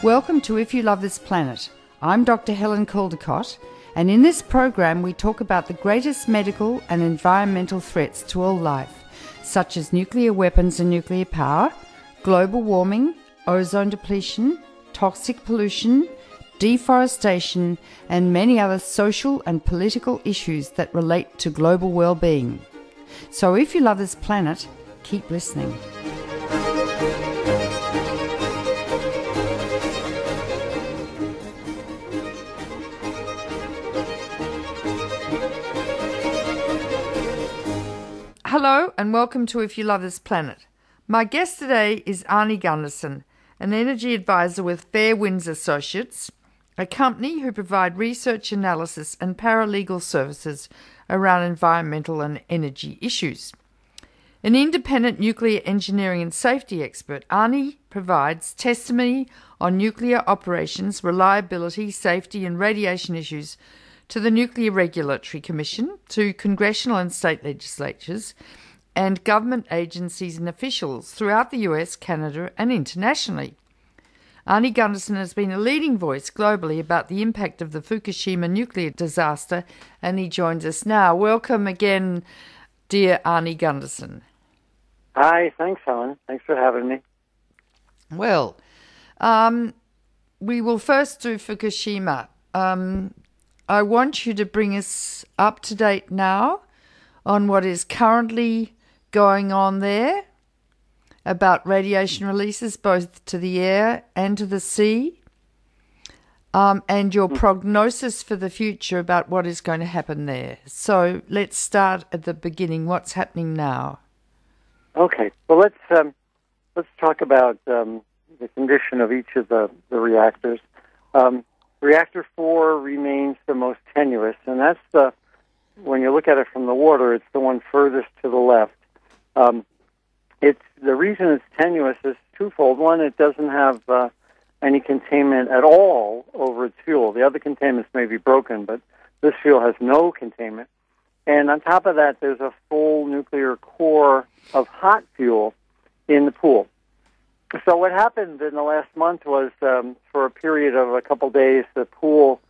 Welcome to If You Love This Planet. I'm Dr. Helen Caldicott, and in this program we talk about the greatest medical and environmental threats to all life, such as nuclear weapons and nuclear power, global warming, ozone depletion, toxic pollution, deforestation, and many other social and political issues that relate to global well-being. So if you love this planet, keep listening. Hello and welcome to If You Love This Planet. My guest today is Arnie Gundersen, an energy advisor with Fairewinds Associates, a company who provide research analysis and paralegal services around environmental and energy issues. An independent nuclear engineering and safety expert, Arnie provides testimony on nuclear operations, reliability, safety and radiation issues to the Nuclear Regulatory Commission, to congressional and state legislatures, and government agencies and officials throughout the US, Canada, and internationally. Arnie Gundersen has been a leading voice globally about the impact of the Fukushima nuclear disaster, and he joins us now. Welcome again, dear Arnie Gundersen. Hi, thanks, Helen. Thanks for having me. Well, we will first do Fukushima. I want you to bring us up to date now on what is currently going on there about radiation releases both to the air and to the sea, and your prognosis for the future about what is going to happen there. So let's start at the beginning. What's happening now? Okay. Well, let's talk about the condition of each of the reactors. Reactor 4 remains the most tenuous, and that's when you look at it from the water, it's the one furthest to the left. It's the reason it's tenuous is twofold. One, it doesn't have any containment at all over its fuel. The other containments may be broken, but this fuel has no containment. And on top of that, there's a full nuclear core of hot fuel in the pool. So what happened in the last month was, for a period of a couple days, the pool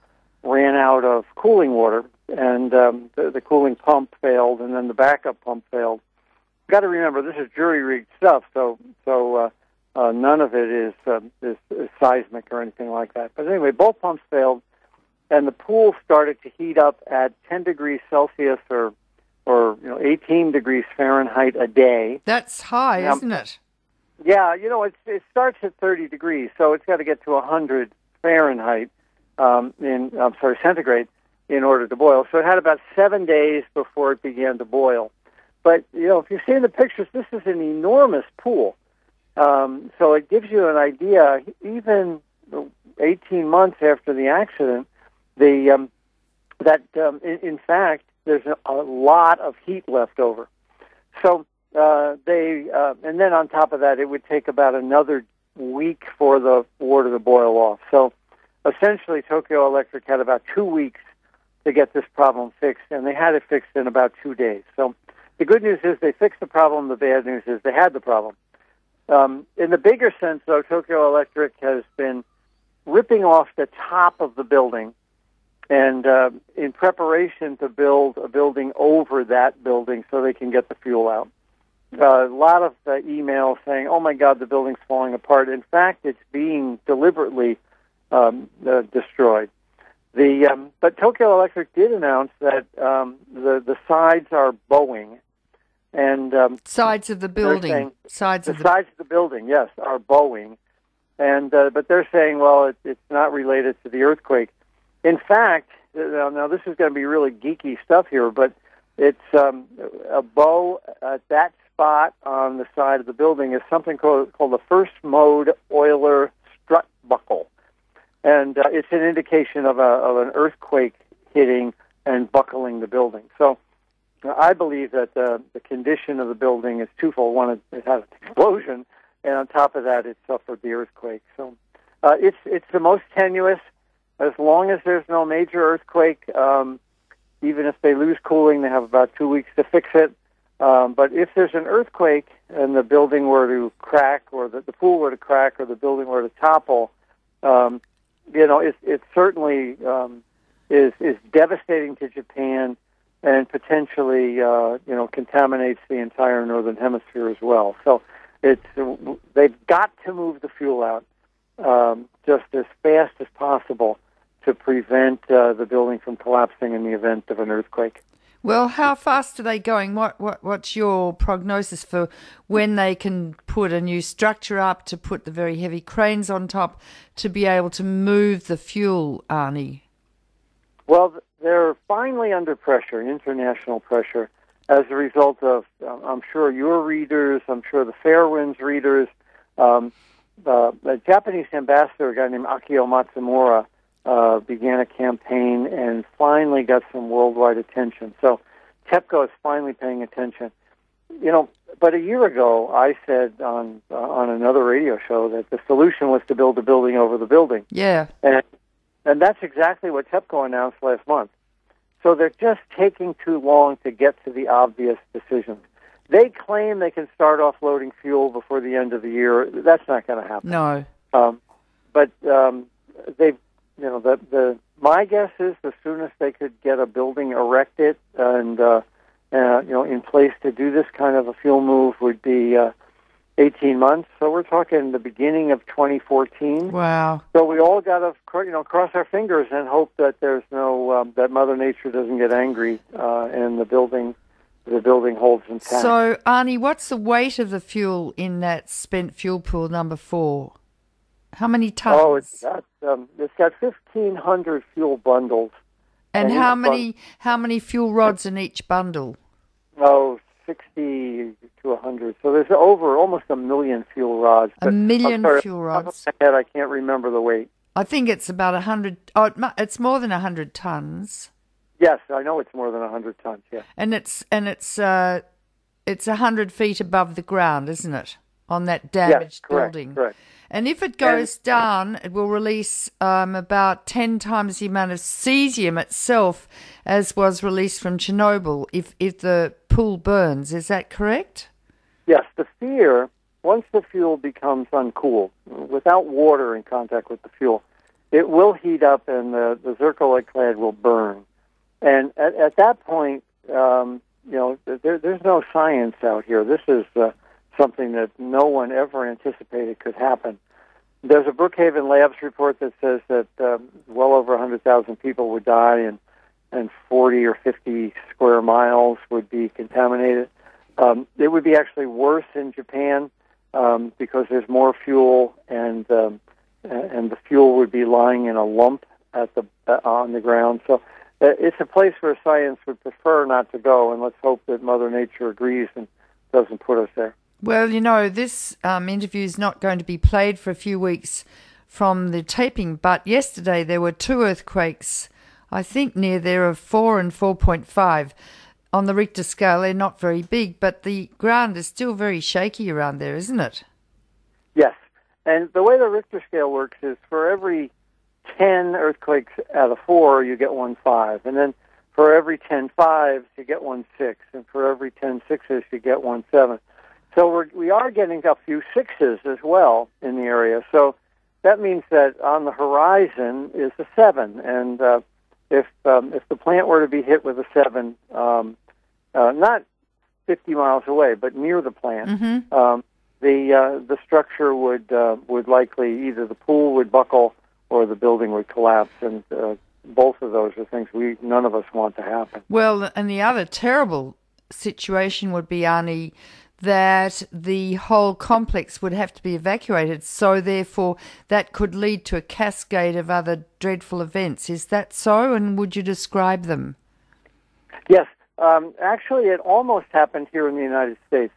ran out of cooling water, and the cooling pump failed, and then the backup pump failed. You've got to remember, this is jury-rigged stuff, so none of it is seismic or anything like that. But anyway, both pumps failed, and the pool started to heat up at 10 degrees Celsius or 18 degrees Fahrenheit a day. That's high, isn't it? Yeah, it starts at 30 degrees, so it's got to get to 100 Fahrenheit centigrade in order to boil. So it had about 7 days before it began to boil. But, if you see in the pictures, this is an enormous pool. So it gives you an idea, even 18 months after the accident, in fact, there's a lot of heat left over. So and then on top of that, it would take about another week for the water to boil off. So essentially, Tokyo Electric had about 2 weeks to get this problem fixed, and they had it fixed in about 2 days. So the good news is they fixed the problem. The bad news is they had the problem. In the bigger sense, though, Tokyo Electric has been ripping off the top of the building, and in preparation to build a building over that building so they can get the fuel out. A lot of emails saying, "Oh my God, the building's falling apart." In fact, it's being deliberately destroyed. But Tokyo Electric did announce that the sides are bowing, and sides of the building. Sides of the building, yes, are bowing, and but they're saying, well, it's not related to the earthquake. In fact, now this is going to be really geeky stuff here, but it's a bow at that spot on the side of the building is something called the first mode Euler strut buckle. And it's an indication of an earthquake hitting and buckling the building. So I believe that the condition of the building is twofold. One, it had an explosion, and on top of that, it suffered the earthquake. So it's the most tenuous. As long as there's no major earthquake, even if they lose cooling, they have about 2 weeks to fix it. But if there's an earthquake and the building were to crack, or the pool were to crack, or the building were to topple, it certainly is devastating to Japan and potentially, contaminates the entire northern hemisphere as well. So they've got to move the fuel out just as fast as possible to prevent the building from collapsing in the event of an earthquake. Well, how fast are they going? What's your prognosis for when they can put a new structure up, to put the very heavy cranes on top, to be able to move the fuel, Arnie? Well, they're finally under pressure, international pressure, as a result of, I'm sure, your readers, I'm sure the Fairewinds readers. The Japanese ambassador, a guy named Akio Matsumura, began a campaign and finally got some worldwide attention. So TEPCO is finally paying attention. But a year ago, I said on another radio show that the solution was to build a building over the building. Yeah. And that's exactly what TEPCO announced last month. So they're just taking too long to get to the obvious decisions. They claim they can start offloading fuel before the end of the year. That's not going to happen. No. But they've, my guess is the soonest they could get a building erected and in place to do this kind of a fuel move would be 18 months. So we're talking the beginning of 2014. Wow. So we all got to cross our fingers and hope that there's no that Mother Nature doesn't get angry and the building holds intact. So, Arnie, what's the weight of the fuel in that spent fuel pool number 4? How many tons? Oh, it's got 1,500 fuel bundles. And how many fuel rods in each bundle? Oh, 60 to 100. So there's almost a million fuel rods. A million fuel rods. Off my head, I can't remember the weight. I think it's about 100. Oh, it's more than 100 tons. Yes, I know it's more than 100 tons. Yeah. And it's 100 feet above the ground, isn't it? On that damaged building. Correct. And if it goes down, it will release about 10 times the amount of cesium itself as was released from Chernobyl if the pool burns. Is that correct? Yes. The fear, once the fuel becomes uncooled, without water in contact with the fuel, it will heat up and the zircaloy clad will burn. And at that point, there's no science out here. This is something that no one ever anticipated could happen. There's a Brookhaven Labs report that says that well over 100,000 people would die and 40 or 50 square miles would be contaminated. It would be actually worse in Japan because there's more fuel and the fuel would be lying in a lump on the ground. So it's a place where science would prefer not to go, and let's hope that Mother Nature agrees and doesn't put us there. Well, this interview is not going to be played for a few weeks from the taping, but yesterday there were 2 earthquakes, I think near there of 4 and 4.5. On the Richter scale, they're not very big, but the ground is still very shaky around there, isn't it? Yes, and the way the Richter scale works is for every 10 earthquakes out of 4, you get 1 5, and then for every 10 5s, you get 1 6, and for every 10 6s, you get 1 7. So we are getting a few 6s as well in the area. So that means that on the horizon is a 7, and if the plant were to be hit with a 7, not 50 miles away, but near the plant, the structure would likely either the pool would buckle or the building would collapse, and both of those are things none of us want to happen. Well, and the other terrible situation would be, Arnie, that the whole complex would have to be evacuated, so therefore that could lead to a cascade of other dreadful events. Is that so, and would you describe them? Yes. Actually, it almost happened here in the United States.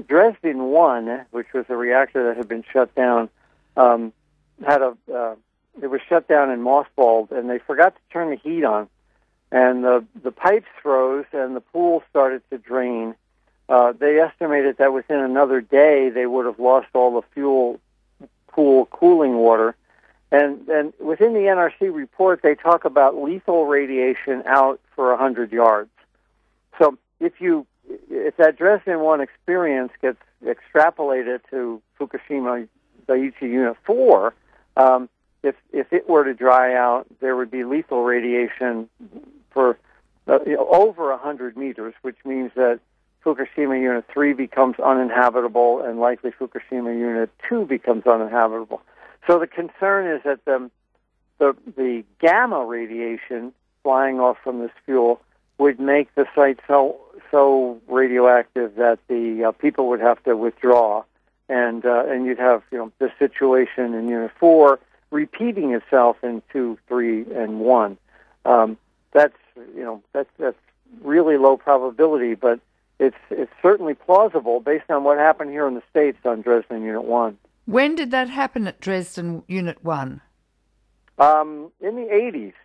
Dresden 1, which was a reactor that had been shut down, it was shut down and mothballed, and they forgot to turn the heat on. And the pipes froze, and the pool started to drain. They estimated that within another day they would have lost all the fuel pool cooling water. And within the NRC report, they talk about lethal radiation out for 100 yards. So if that Dresden 1 experience gets extrapolated to Fukushima Daiichi Unit 4, If it were to dry out, there would be lethal radiation for over 100 meters, which means that Fukushima Unit 3 becomes uninhabitable, and likely Fukushima Unit 2 becomes uninhabitable. So the concern is that the gamma radiation flying off from this fuel would make the site so radioactive that the people would have to withdraw, and you'd have the situation in Unit 4 repeating itself in 2, 3, and 1. That's really low probability, but it's certainly plausible based on what happened here in the States on Dresden Unit 1. When did that happen at Dresden Unit 1? In the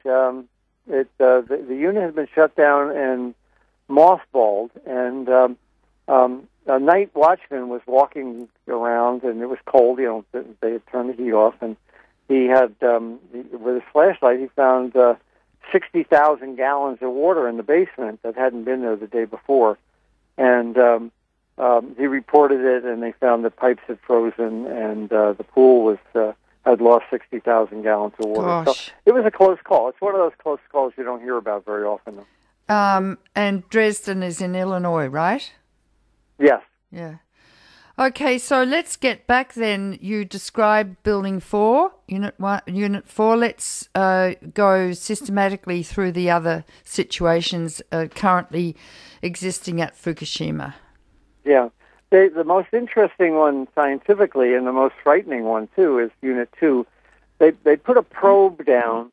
80s. The unit had been shut down and mothballed, and a night watchman was walking around, and it was cold. They had turned the heat off, and he had, with his flashlight, he found 60,000 gallons of water in the basement that hadn't been there the day before. And he reported it, and they found the pipes had frozen, and the pool had lost 60,000 gallons of water. Gosh. So it was a close call. It's one of those close calls you don't hear about very often, though. And Dresden is in Illinois, right? Yes. Yeah. Okay, so let's get back then. You described Building 4, Unit 4. Let's go systematically through the other situations currently existing at Fukushima. Yeah. The most interesting one scientifically, and the most frightening one, too, is Unit 2. They put a probe down,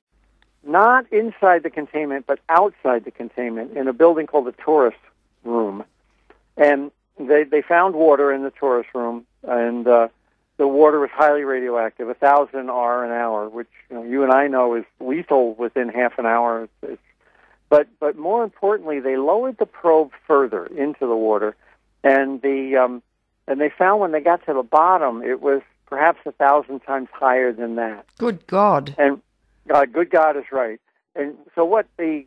not inside the containment, but outside the containment, in a building called the Torus Room. And they found water in the Torus Room, and the water was highly radioactive, 1,000 R an hour, which you and I know is lethal within half an hour. But more importantly, they lowered the probe further into the water, and they found when they got to the bottom, it was perhaps 1,000 times higher than that. Good God! And good God is right. And so what the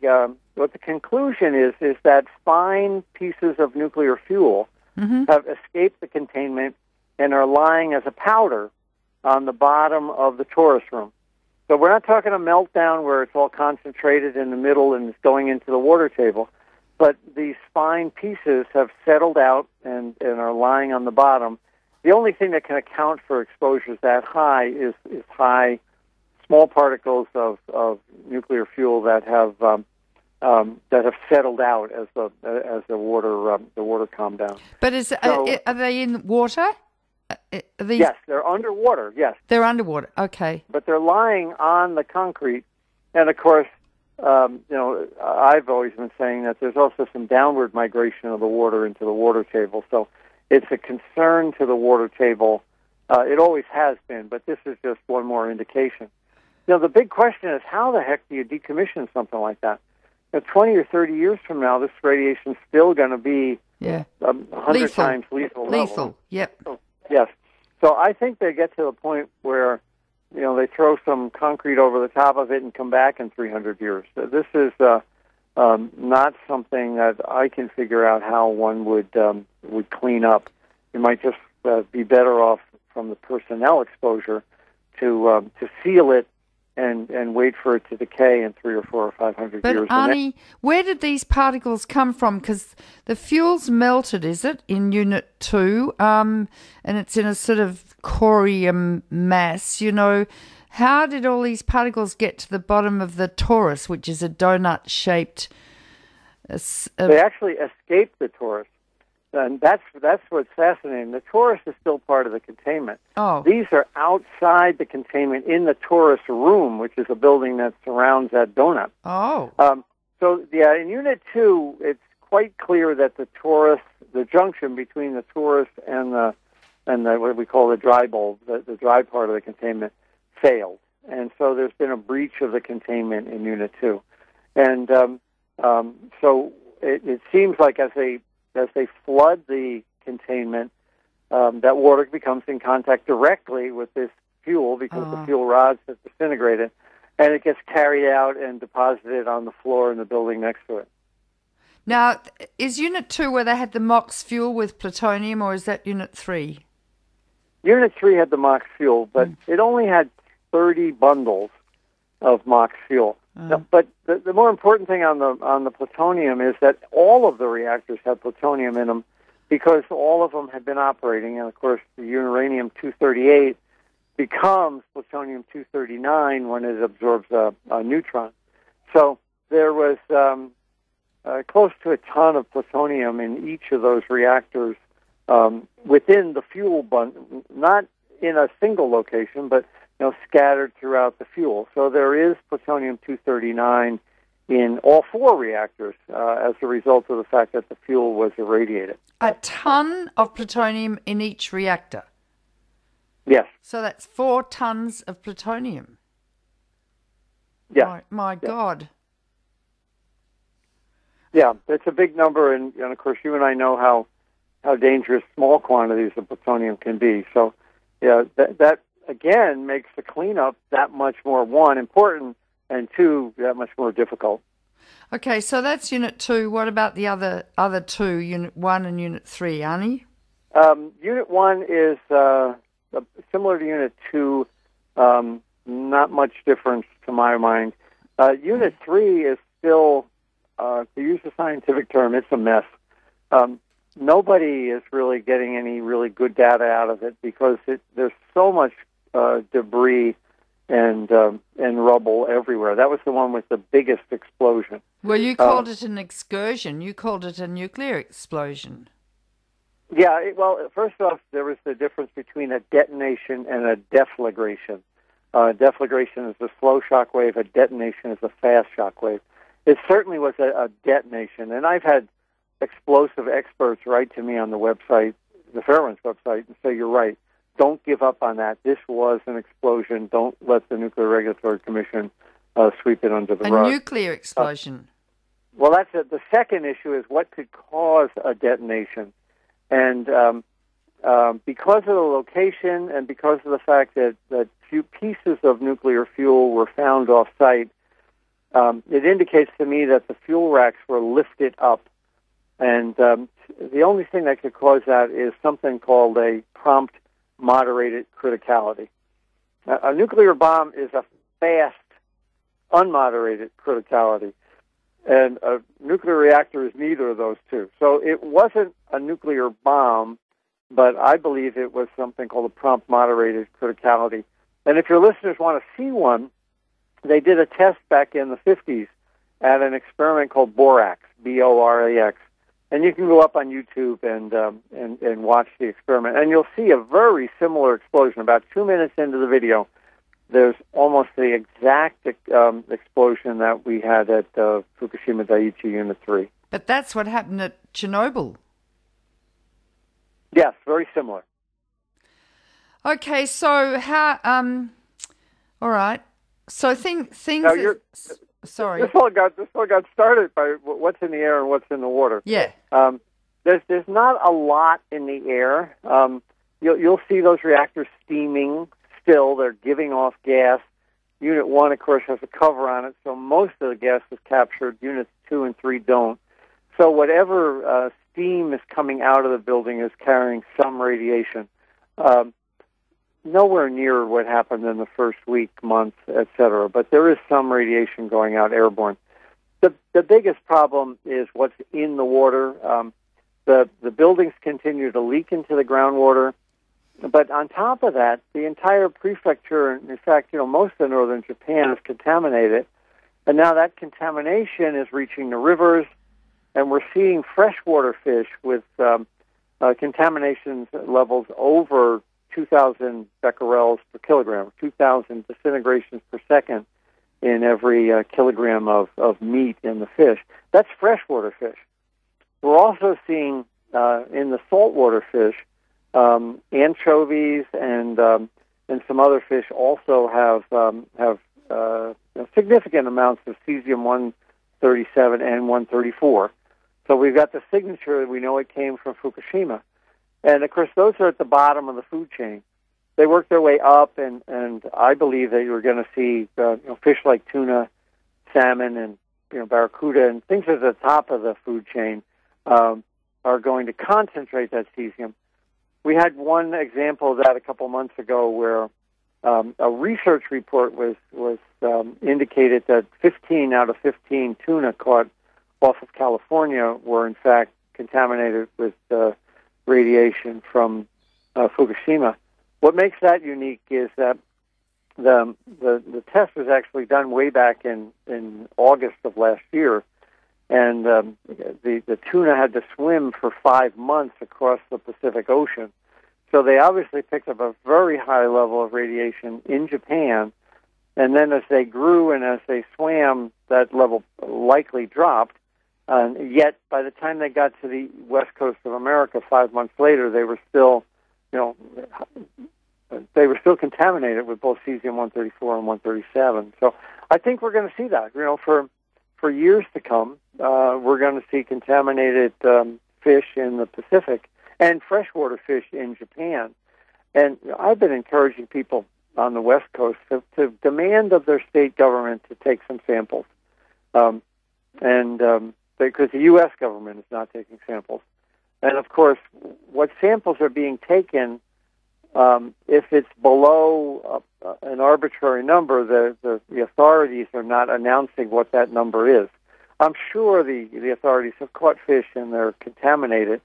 conclusion is that fine pieces of nuclear fuel have escaped the containment and are lying as a powder on the bottom of the Torus Room. So we're not talking a meltdown where it's all concentrated in the middle and it's going into the water table, but these fine pieces have settled out and are lying on the bottom. The only thing that can account for exposures that high is high small particles of nuclear fuel that have settled out as the water calmed down. But are they in water? Yes, they're underwater. Yes, they're underwater. Okay, but they're lying on the concrete, and of course, I've always been saying that there's also some downward migration of the water into the water table. So it's a concern to the water table. It always has been, but this is just one more indication. The big question is, how the heck do you decommission something like that? 20 or 30 years from now, this radiation is still going to be 100 times lethal. Lethal, yep. So, yes. So I think they get to the point where, they throw some concrete over the top of it and come back in 300 years. So this is not something that I can figure out how one would clean up. You might just be better off from the personnel exposure to seal it and wait for it to decay in 300 or 400 or 500 years. But Arnie, where did these particles come from? Because the fuel's melted, is it, in Unit 2, and it's in a sort of corium mass, How did all these particles get to the bottom of the torus, which is a donut-shaped... They actually escaped the torus. And that's what's fascinating. The torus is still part of the containment. Oh. These are outside the containment in the Torus Room, which is a building that surrounds that donut. Oh. In Unit 2, it's quite clear that the junction between the torus and the what we call the dry bulb, the dry part of the containment, failed. And so there's been a breach of the containment in Unit 2. And so it seems like as they flood the containment, that water becomes in contact directly with this fuel because the fuel rods have disintegrated, and it gets carried out and deposited on the floor in the building next to it. Now, is Unit 2 where they had the MOX fuel with plutonium, or is that Unit 3? Unit 3 had the MOX fuel, but it only had 30 bundles of MOX fuel. Now, but the more important thing on the plutonium is that all of the reactors have plutonium in them because all of them had been operating, and of course the uranium-238 becomes plutonium-239 when it absorbs a neutron. So there was close to a ton of plutonium in each of those reactors within the fuel bundle, not in a single location, but scattered throughout the fuel. So there is plutonium-239 in all 4 reactors as a result of the fact that the fuel was irradiated. A ton of plutonium in each reactor? Yes. So that's 4 tons of plutonium? Yeah. My God. Yeah, it's a big number, and of course you and I know how dangerous small quantities of plutonium can be. So, yeah, that again makes the cleanup that much more, 1, important, and 2, that much more difficult. Okay, so that's Unit 2. What about the other 2, Unit 1 and Unit 3, Arnie? Unit 1 is similar to Unit 2, not much difference to my mind. Unit 3 is still, to use the scientific term, it's a mess. Nobody is really getting any really good data out of it because there's so much debris and rubble everywhere. That was the one with the biggest explosion. Well, you called it an excursion. You called it a nuclear explosion. Yeah, well, first off, there was the difference between a detonation and a deflagration. Deflagration is a slow shock wave. A detonation is a fast shock wave. It certainly was a detonation, and I've had explosive experts write to me on the website, the Fairewinds website, and say, you're right. Don't give up on that. This was an explosion. Don't let the Nuclear Regulatory Commission sweep it under the rug. A nuclear explosion. Well, that's it. The second issue is what could cause a detonation. And because of the location and because of the fact that few pieces of nuclear fuel were found off-site, it indicates to me that the fuel racks were lifted up. And the only thing that could cause that is something called a prompt moderated criticality. A nuclear bomb is a fast, unmoderated criticality. And a nuclear reactor is neither of those two. So it wasn't a nuclear bomb, but I believe it was something called a prompt moderated criticality. And if your listeners want to see one, they did a test back in the 50s at an experiment called Borax, B-O-R-A-X. And you can go up on YouTube and watch the experiment. And you'll see a very similar explosion. About 2 minutes into the video, there's almost the exact explosion that we had at Fukushima Daiichi Unit 3. But that's what happened at Chernobyl. Yes, very similar. Okay, so how... all right. So things... Now sorry. This all got started by what's in the air and what's in the water. Yeah. There's not a lot in the air. You'll see those reactors steaming still. They're giving off gas. Unit 1, of course, has a cover on it, so most of the gas is captured. Units 2 and 3 don't. So whatever steam is coming out of the building is carrying some radiation. Nowhere near what happened in the first week, month, etc. But there is some radiation going out airborne. The biggest problem is what's in the water. The buildings continue to leak into the groundwater. But on top of that, the entire prefecture, in fact, most of northern Japan is contaminated. And now that contamination is reaching the rivers, and we're seeing freshwater fish with contamination levels over 2,000 becquerels per kilogram, 2,000 disintegrations per second in every kilogram of meat in the fish. That's freshwater fish. We're also seeing in the saltwater fish, anchovies and some other fish also have significant amounts of cesium-137 and 134. So we've got the signature that we know it came from Fukushima. And, of course, those are at the bottom of the food chain. They work their way up, and I believe that you're going to see fish like tuna, salmon, and barracuda, and things at the top of the food chain are going to concentrate that cesium. We had one example of that a couple months ago where a research report was indicated that 15 out of 15 tuna caught off of California were in fact contaminated with radiation from Fukushima. What makes that unique is that the test was actually done way back in August of last year, and the tuna had to swim for 5 months across the Pacific Ocean. So they obviously picked up a very high level of radiation in Japan, and then as they grew and as they swam, that level likely dropped. Yet by the time they got to the west coast of America 5 months later, they were still, contaminated with both cesium-134 and 137. So I think we're going to see that. For years to come, we're going to see contaminated fish in the Pacific and freshwater fish in Japan. And I've been encouraging people on the West Coast to demand of their state government to take some samples. Because the U.S. government is not taking samples. And, of course, what samples are being taken, if it's below an arbitrary number, the authorities are not announcing what that number is. I'm sure the authorities have caught fish and they're contaminated,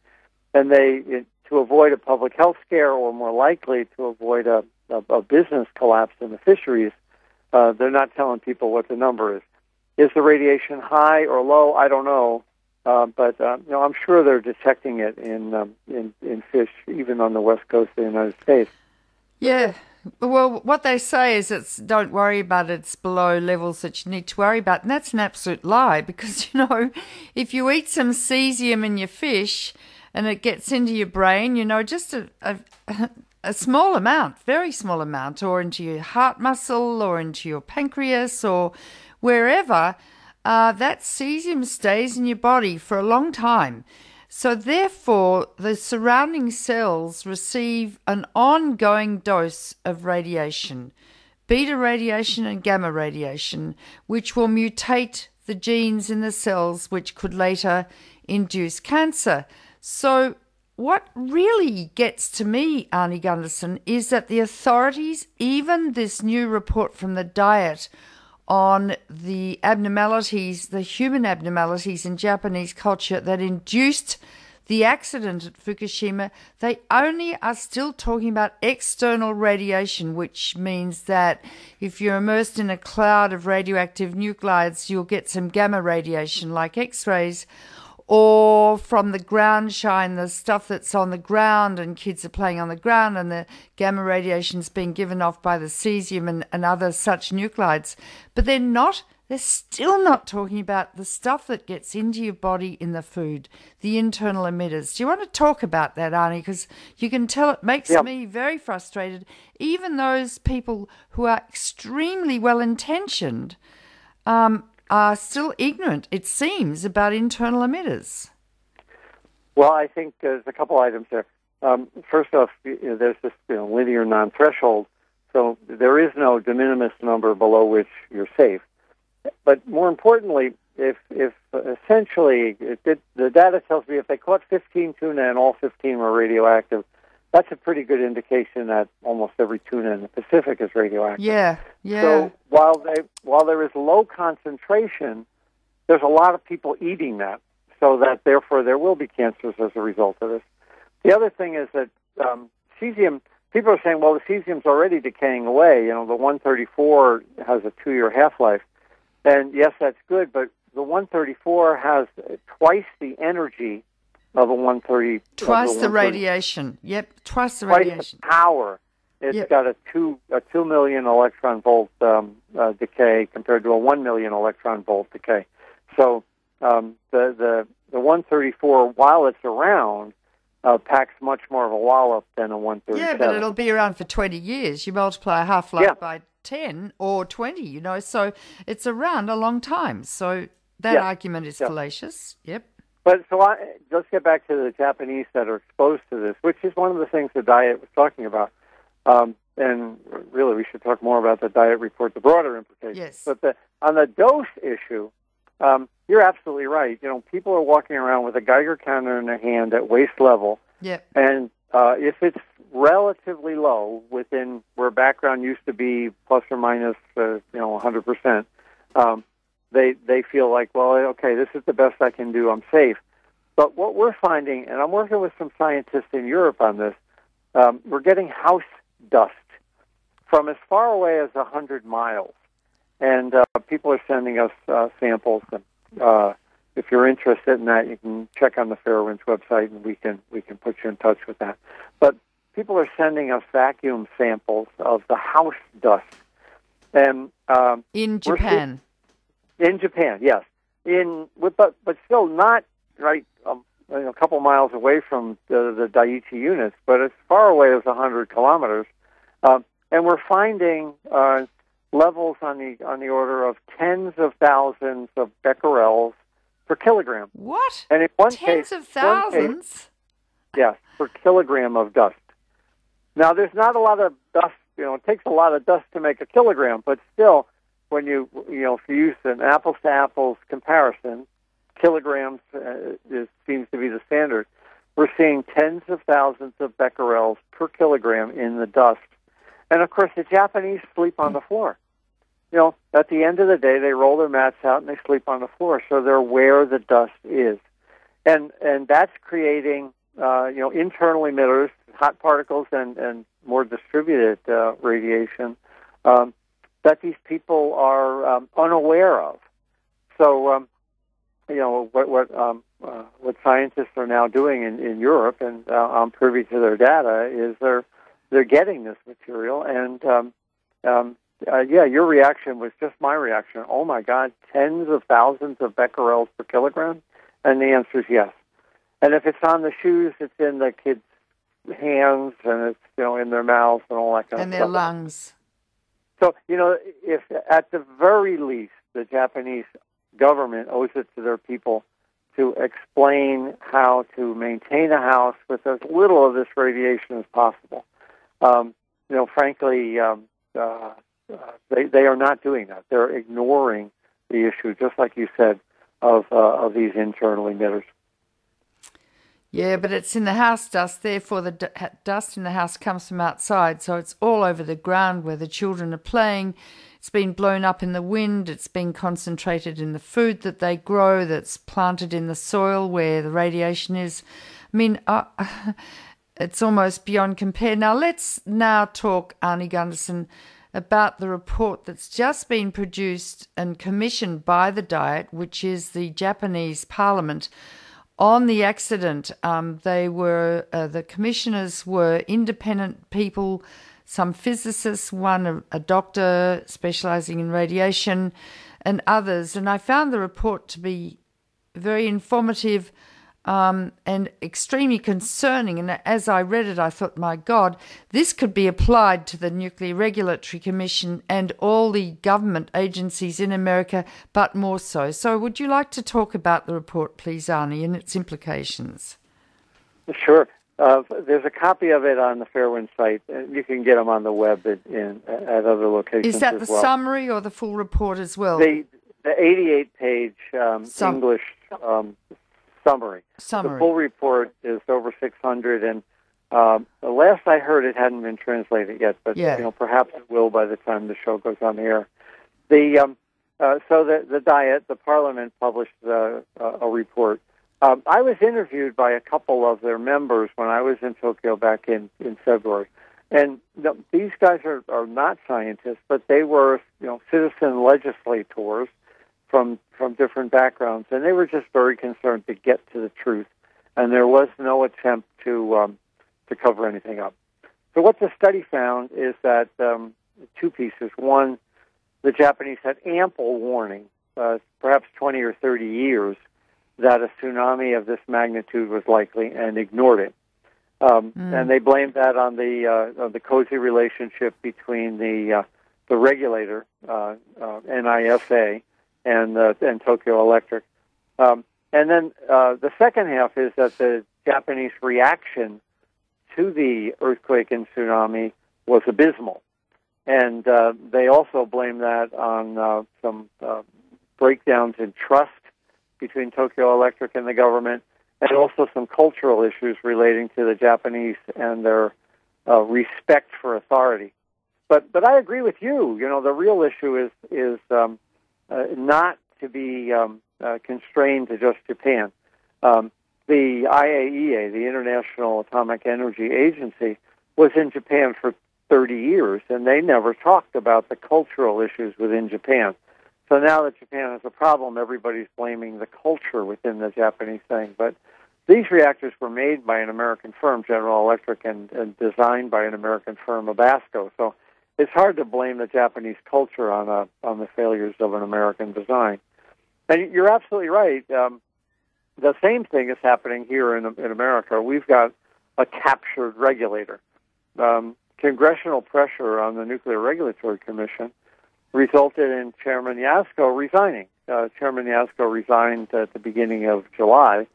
and to avoid a public health scare or more likely to avoid a business collapse in the fisheries, they're not telling people what the number is. Is the radiation high or low? I don't know, but I'm sure they're detecting it in fish, even on the west coast of the United States. Yeah. Well, what they say is don't worry about it. It's below levels that you need to worry about, and that's an absolute lie because if you eat some cesium in your fish and it gets into your brain, just a small amount, very small amount, or into your heart muscle or into your pancreas or wherever, that cesium stays in your body for a long time. So therefore, the surrounding cells receive an ongoing dose of radiation, beta radiation and gamma radiation, which will mutate the genes in the cells, which could later induce cancer. So what really gets to me, Arnie Gundersen, is that the authorities, even this new report from the diet on the abnormalities, the human abnormalities in Japanese culture that induced the accident at Fukushima, they only are still talking about external radiation, which means that if you're immersed in a cloud of radioactive nuclides, you'll get some gamma radiation like X-rays, or from the ground shine, the stuff that's on the ground and kids are playing on the ground and the gamma radiation's being given off by the cesium and other such nuclides. But they're still not talking about the stuff that gets into your body in the food, the internal emitters. Do you want to talk about that, Arnie? Because you can tell it makes me very frustrated. Even those people who are extremely well-intentioned, are still ignorant, it seems, about internal emitters. Well, I think there's a couple items there. First off, there's this linear non-threshold, so there is no de minimis number below which you're safe. But more importantly, if essentially the data tells me if they caught 15 tuna and all 15 were radioactive, that's a pretty good indication that almost every tuna in the Pacific is radioactive. Yeah. So while there is low concentration, there's a lot of people eating that, so that therefore there will be cancers as a result of this. The other thing is that cesium, people are saying, well, the cesium's already decaying away. The 134 has a 2-year half-life. And yes, that's good, but the 134 has twice the energy of a 130. Twice the radiation. Yep, twice the radiation. Twice the power. It's got a 2 million electron volt decay compared to a 1 million electron volt decay. So the 134, while it's around, packs much more of a wallop than a 137. Yeah, but it'll be around for 20 years. You multiply a half-life by 10 or 20, so it's around a long time. So that argument is fallacious. Yep. But let's get back to the Japanese that are exposed to this, which is one of the things the diet was talking about. And really, we should talk more about the diet report, the broader implications. Yes. But on the dose issue, you're absolutely right. People are walking around with a Geiger counter in their hand at waist level. Yep. And if it's relatively low within where background used to be plus or minus 100%. They feel like, well, okay, this is the best I can do. I'm safe. But what we're finding, and I'm working with some scientists in Europe on this, we're getting house dust from as far away as 100 miles. And people are sending us samples. And if you're interested in that, you can check on the Fairewinds website, and we can put you in touch with that. But people are sending us vacuum samples of the house dust. And in Japan. In Japan, yes. But still not right a couple miles away from the Daiichi units, but as far away as 100 kilometers. And we're finding levels on the order of tens of thousands of becquerels per kilogram. What? And in one tens of thousands? Yes, per kilogram of dust. Now, there's not a lot of dust. It takes a lot of dust to make a kilogram, but still, when if you use an apples-to-apples comparison, kilograms seems to be the standard. We're seeing tens of thousands of becquerels per kilogram in the dust. And, of course, the Japanese sleep on the floor. At the end of the day, they roll their mats out and they sleep on the floor, so they're where the dust is. And that's creating, internal emitters, hot particles, and more distributed radiation that these people are unaware of. So, what scientists are now doing in Europe, and I'm privy to their data, is they're getting this material, and your reaction was just my reaction. Oh my God, tens of thousands of becquerels per kilogram, and the answer is yes. And if it's on the shoes, it's in the kids' hands, and it's in their mouths and all that kind of stuff. And their lungs. So if at the very least the Japanese government owes it to their people to explain how to maintain a house with as little of this radiation as possible. Frankly, they are not doing that. They're ignoring the issue, just like you said, of these internal emitters. Yeah, but it's in the house dust. Therefore, the dust in the house comes from outside, so it's all over the ground where the children are playing. It's been blown up in the wind. It's been concentrated in the food that they grow, that's planted in the soil where the radiation is. I mean, it's almost beyond compare. Now, let's talk, Arnie Gundersen, about the report that's just been produced and commissioned by the Diet, which is the Japanese Parliament, on the accident. The commissioners were independent people, some physicists, one a doctor specializing in radiation, and others. And I found the report to be very informative and extremely concerning. And as I read it, I thought, my God, this could be applied to the Nuclear Regulatory Commission and all the government agencies in America, but more so. So would you like to talk about the report, please, Arnie, and its implications? Sure. There's a copy of it on the Fairewinds site. You can get them on the web at other locations. Is that the summary or the full report as well? The 88-page English summary. The full report is over 600, and the last I heard, it hadn't been translated yet, but perhaps it will by the time the show goes on the air. So the Diet, the Parliament, published a report. I was interviewed by a couple of their members when I was in Tokyo back in February, and these guys are not scientists, but they were citizen legislators from different backgrounds, and they were just very concerned to get to the truth, and there was no attempt to cover anything up. So what the study found is that two pieces. One, the Japanese had ample warning, perhaps 20 or 30 years, that a tsunami of this magnitude was likely, and ignored it. And they blamed that on the cozy relationship between the regulator, NISA, and Tokyo Electric. And then the second half is that the Japanese reaction to the earthquake and tsunami was abysmal. And they also blame that on some breakdowns in trust between Tokyo Electric and the government, and also some cultural issues relating to the Japanese and their respect for authority. But I agree with you. You know, the real issue is not to be constrained to just Japan. The IAEA, the International Atomic Energy Agency, was in Japan for 30 years, and they never talked about the cultural issues within Japan. So now that Japan has a problem, everybody's blaming the culture within the Japanese thing. But these reactors were made by an American firm, General Electric, and designed by an American firm, Abasco. So it's hard to blame the Japanese culture on the failures of an American design. And you're absolutely right. The same thing is happening here in America. We've got a captured regulator. Congressional pressure on the Nuclear Regulatory Commission resulted in Chairman Yasko resigning. Chairman Yasko resigned at the beginning of July,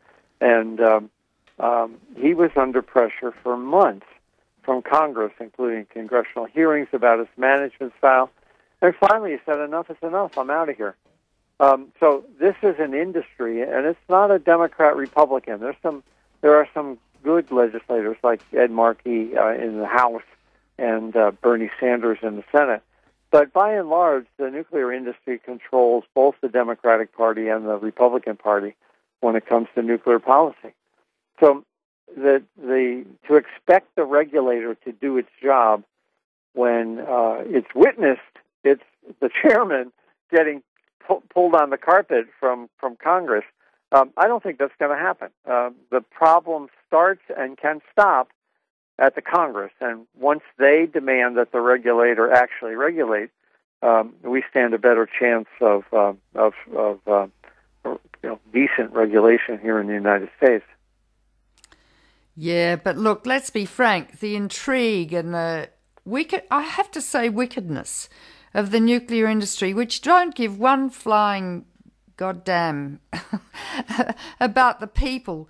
and he was under pressure for months from Congress, including congressional hearings about his management style. And finally he said, enough is enough, I'm out of here. So this is an industry, and it's not a Democrat-Republican. There are some good legislators like Ed Markey in the House and Bernie Sanders in the Senate. But by and large, the nuclear industry controls both the Democratic Party and the Republican Party when it comes to nuclear policy. So to expect the regulator to do its job when it's witnessed, it's the chairman getting pulled on the carpet from Congress, I don't think that's going to happen. The problem starts and can stop at the Congress, and once they demand that the regulator actually regulate, we stand a better chance of decent regulation here in the United States. Yeah, but look, let's be frank. The intrigue and the wickedness of the nuclear industry, which don't give one flying goddamn about the people.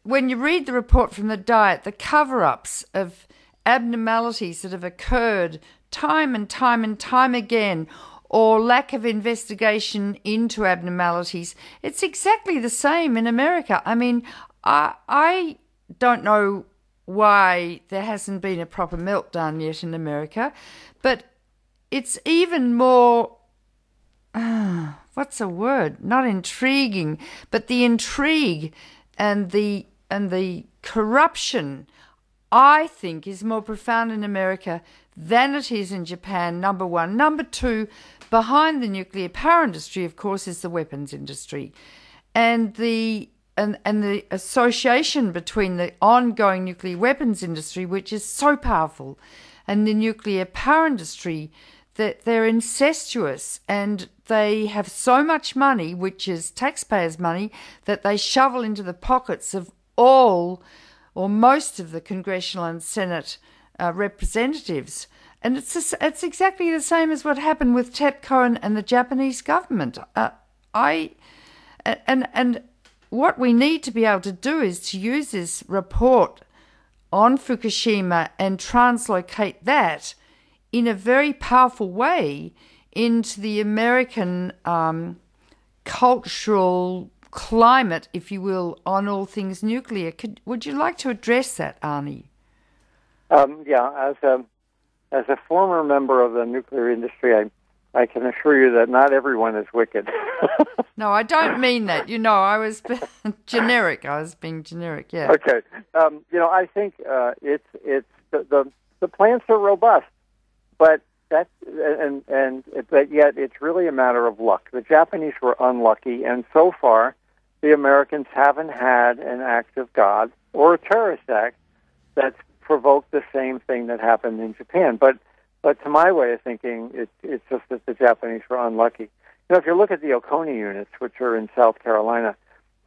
When you read the report from the Diet, the cover-ups of abnormalities that have occurred time and time and time again, or lack of investigation into abnormalities, it's exactly the same in America. I mean, I don't know why there hasn't been a proper meltdown yet in America, but it's even more, what's a word? Not intriguing, but the intrigue and the corruption, I think, is more profound in America than it is in Japan, number one. Number two, behind the nuclear power industry, of course, is the weapons industry. And the association between the ongoing nuclear weapons industry, which is so powerful, and the nuclear power industry, that they're incestuous and they have so much money, which is taxpayers' money, that they shovel into the pockets of all or most of the congressional and Senate representatives. And it's exactly the same as what happened with TEPCO and the Japanese government. And what we need to be able to do is to use this report on Fukushima and translocate that in a very powerful way into the American cultural climate, if you will, on all things nuclear. Would you like to address that, Arnie? Yeah, as a former member of the nuclear industry, I can assure you that not everyone is wicked. No, I don't mean that. You know, I was generic. I was being generic. Yeah. Okay. I think it's the plants are robust, but but yet it's really a matter of luck. The Japanese were unlucky, and so far, the Americans haven't had an act of God or a terrorist act that's provoked the same thing that happened in Japan. But to my way of thinking, it's just that the Japanese were unlucky. You know, if you look at the Oconee units, which are in South Carolina,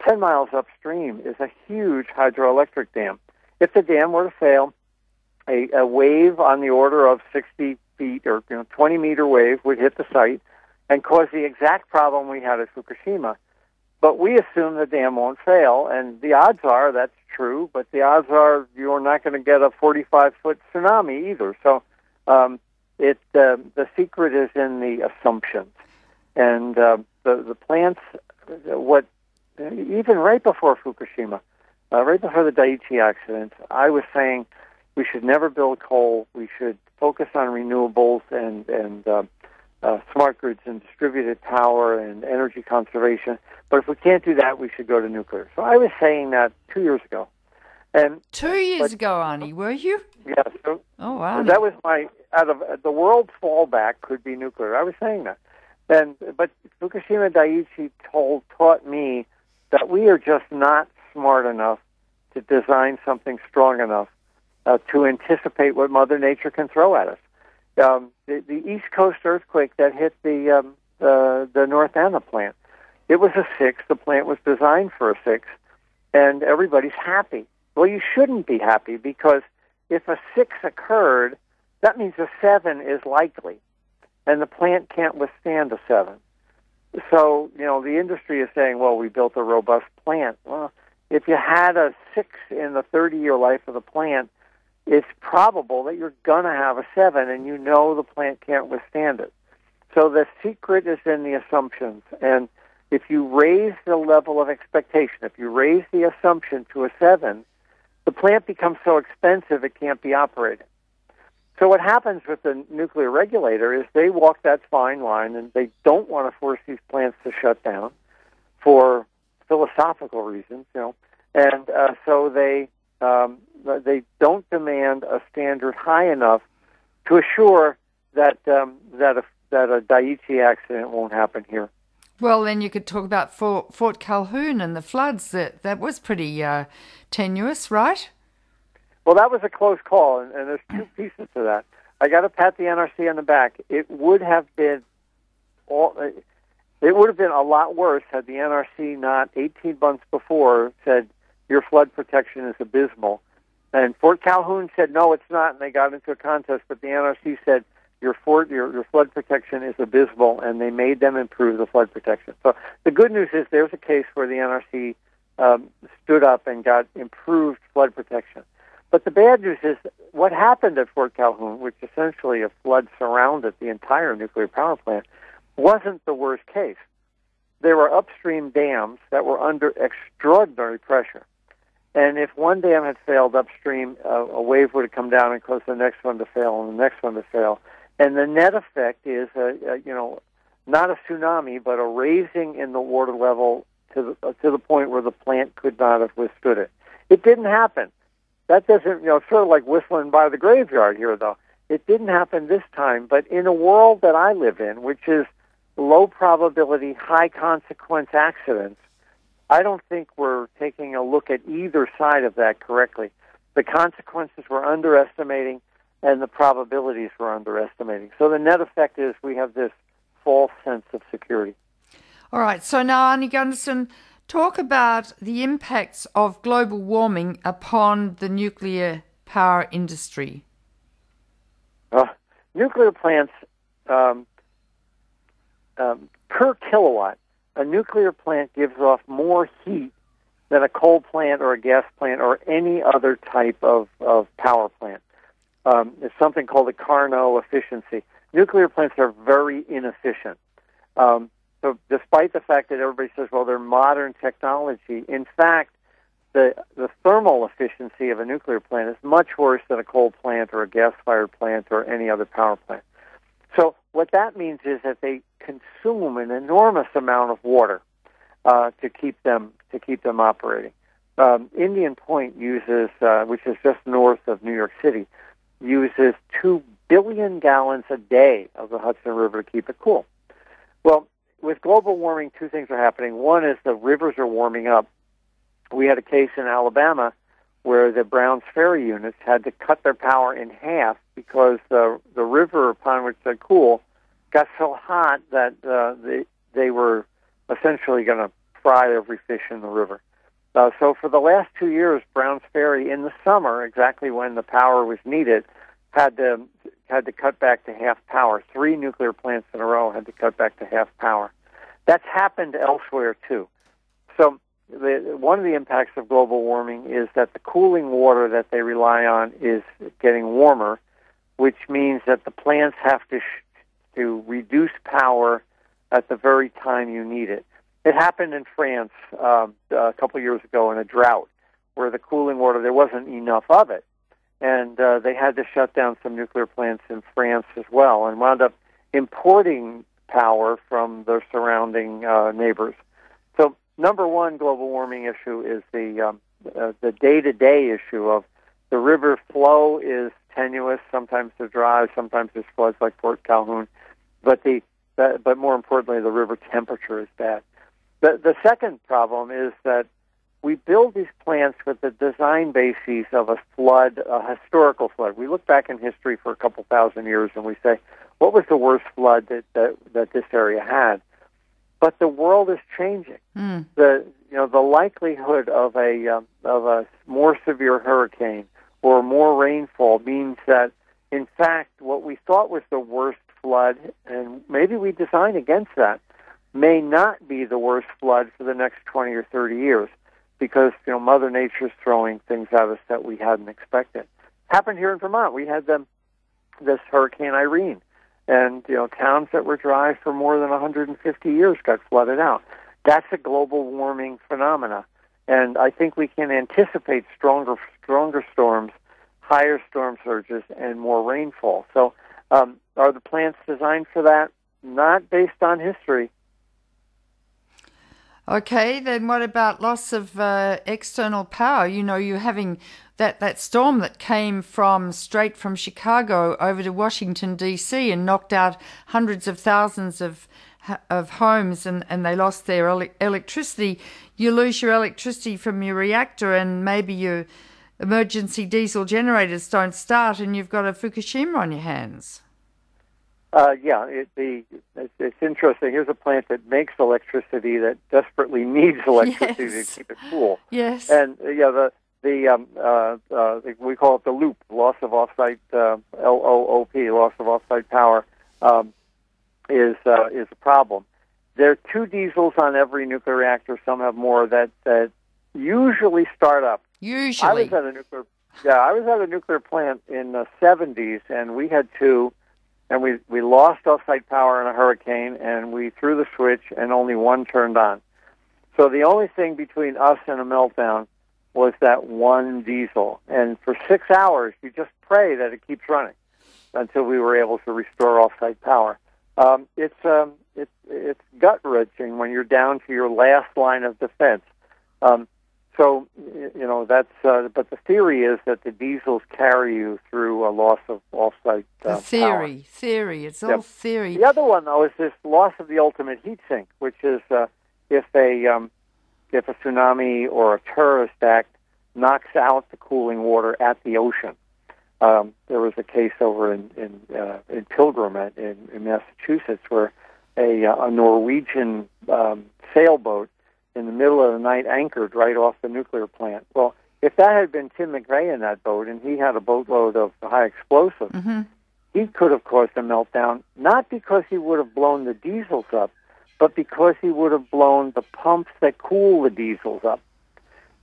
10 miles upstream is a huge hydroelectric dam. If the dam were to fail, a wave on the order of 60 feet or 20-meter wave would hit the site and cause the exact problem we had at Fukushima. But we assume the dam won't fail, and the odds are that's true, but the odds are you're not going to get a 45-foot tsunami either. So the secret is in the assumptions. And the plants, even right before Fukushima, right before the Daiichi accident, I was saying, We should never build coal. We should focus on renewables and smart grids and distributed power and energy conservation. But if we can't do that, we should go to nuclear. So I was saying that 2 years ago. And 2 years ago, Arnie, were you? Yeah. So, oh, wow. That was out of the world's fallback could be nuclear. I was saying that. But Fukushima Daiichi taught me that we are just not smart enough to design something strong enough to anticipate what Mother Nature can throw at us. The East Coast earthquake that hit the North Anna plant, it was a 6. The plant was designed for a 6, and everybody's happy. Well, you shouldn't be happy, because if a 6 occurred, that means a 7 is likely, and the plant can't withstand a 7. So, the industry is saying, well, we built a robust plant. Well, if you had a 6 in the 30-year life of the plant, it's probable that you're going to have a 7, and the plant can't withstand it. So the secret is in the assumptions. And if you raise the level of expectation, if you raise the assumption to a 7, the plant becomes so expensive it can't be operated. So what happens with the nuclear regulator is they walk that fine line, and they don't want to force these plants to shut down for philosophical reasons, and so they don't demand a standard high enough to assure that a Daiichi accident won't happen here. Well, then you could talk about Fort Calhoun and the floods. That was pretty tenuous, right? Well, that was a close call, and there's two pieces to that. I got to pat the NRC on the back. It would have been a lot worse had the NRC not 18 months before said your flood protection is abysmal. And Fort Calhoun said no, it's not, and they got into a contest. But the NRC said your flood protection is abysmal, and they made them improve the flood protection. So the good news is there's a case where the NRC stood up and got improved flood protection. But the bad news is what happened at Fort Calhoun, which essentially a flood surrounded the entire nuclear power plant, wasn't the worst case. There were upstream dams that were under extraordinary pressure. And if one dam had failed upstream, a wave would have come down and caused the next one to fail and the next one to fail. And the net effect is, not a tsunami, but a raising in the water level to the point where the plant could not have withstood it. It didn't happen. That doesn't, sort of like whistling by the graveyard here, though. It didn't happen this time, but in a world that I live in, which is low probability, high consequence accidents, I don't think we're taking a look at either side of that correctly. The consequences we're underestimating, and the probabilities we're underestimating. So the net effect is we have this false sense of security. All right, so now, Arnie Gundersen, talk about the impacts of global warming upon the nuclear power industry. Nuclear plants, per kilowatt, a nuclear plant gives off more heat than a coal plant or a gas plant or any other type of power plant. It's something called a Carnot efficiency. Nuclear plants are very inefficient. So despite the fact that everybody says, well, they're modern technology, in fact, the thermal efficiency of a nuclear plant is much worse than a coal plant or a gas-fired plant or any other power plant. So what that means is that they consume an enormous amount of water to keep them operating. Indian Point uses, which is just north of New York City, uses 2 billion gallons a day of the Hudson River to keep it cool. Well, with global warming, two things are happening. One is the rivers are warming up. We had a case in Alabama where the Browns Ferry units had to cut their power in half because the river upon which they cool got so hot that they were essentially going to fry every fish in the river. So for the last 2 years, Browns Ferry, in the summer, exactly when the power was needed, had to cut back to half power. 3 nuclear plants in a row had to cut back to half power. That's happened elsewhere, too. So one of the impacts of global warming is that the cooling water that they rely on is getting warmer, which means that the plants have to reduce power at the very time you need it. It happened in France a couple of years ago in a drought where the cooling water, there wasn't enough of it. and they had to shut down some nuclear plants in France as well, and wound up importing power from their surrounding neighbors. So, number one global warming issue is the day-to-day issue of the river flow is tenuous. Sometimes they're dry, sometimes there's floods like Port Calhoun, but more importantly, the river temperature is bad. The second problem is that we build these plants with the design bases of a flood, a historical flood. We look back in history for a couple thousand years and we say, what was the worst flood that this area had? But the world is changing. The likelihood of a more severe hurricane or more rainfall means that, in fact, what we thought was the worst flood, and maybe we designed against that, may not be the worst flood for the next 20 or 30 years, because Mother Nature's throwing things at us that we hadn't expected. Happened here in Vermont. We had this Hurricane Irene, and towns that were dry for more than 150 years got flooded out. That's a global warming phenomena, and I think we can anticipate stronger storms, higher storm surges, and more rainfall. So, are the plants designed for that? Not based on history. Okay, then what about loss of external power? You're having that storm that came straight from Chicago over to Washington, D.C. and knocked out hundreds of thousands of homes, and they lost their electricity. You lose your electricity from your reactor, and maybe your emergency diesel generators don't start, and you've got a Fukushima on your hands. It's interesting. Here's a plant that makes electricity that desperately needs electricity to keep it cool. Yes. And we call it the loop, loss of offsite, LOOP, loss of offsite power, is a problem. There are 2 diesels on every nuclear reactor. Some have more that usually start up. Usually. I was at a nuclear plant in the 70s, and we had 2. And we lost offsite power in a hurricane, and we threw the switch, and only 1 turned on. So the only thing between us and a meltdown was that 1 diesel. And for 6 hours, you just pray that it keeps running until we were able to restore offsite power. It's gut-wrenching when you're down to your last line of defense. But the theory is that the diesels carry you through a loss of offsite power. Theory. It's all theory. The other one, though, is this loss of the ultimate heat sink, which is if a tsunami or a terrorist act knocks out the cooling water at the ocean. There was a case over in Pilgrim in Massachusetts where a Norwegian sailboat in the middle of the night anchored right off the nuclear plant. Well, if that had been Tim McVeigh in that boat and he had a boatload of high explosives, he could have caused a meltdown, not because he would have blown the diesels up, but because he would have blown the pumps that cool the diesels up.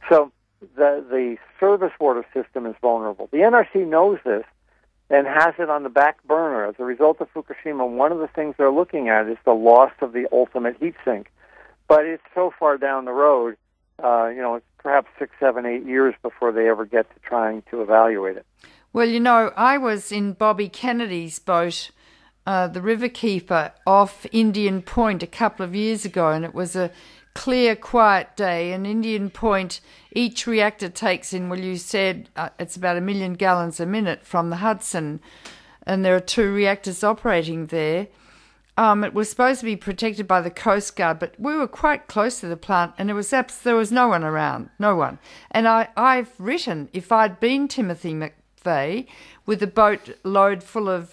So the service water system is vulnerable. The NRC knows this and has it on the back burner. As a result of Fukushima, one of the things they're looking at is the loss of the ultimate heat sink. But it's so far down the road, it's perhaps 6, 7, 8 years before they ever get to trying to evaluate it. Well, I was in Bobby Kennedy's boat, the Riverkeeper, off Indian Point a couple of years ago, and it was a clear, quiet day. And Indian Point, each reactor takes in, you said it's about 1 million gallons a minute from the Hudson, and there are 2 reactors operating there. It was supposed to be protected by the Coast Guard, but we were quite close to the plant, and there was no one around, no one. And I've written, if I'd been Timothy McVeigh with a boat load full of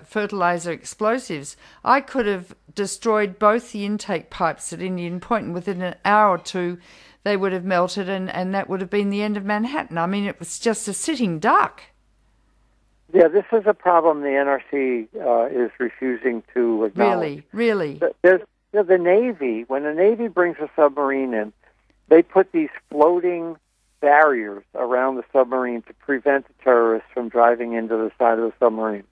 fertilizer explosives, I could have destroyed both the intake pipes at Indian Point, and within an hour or 2, they would have melted, and that would have been the end of Manhattan. I mean, it was just a sitting duck. Yeah, this is a problem the NRC is refusing to acknowledge. Really? There's the Navy, when the Navy brings a submarine in, they put these floating barriers around the submarine to prevent the terrorists from driving into the side of the submarine.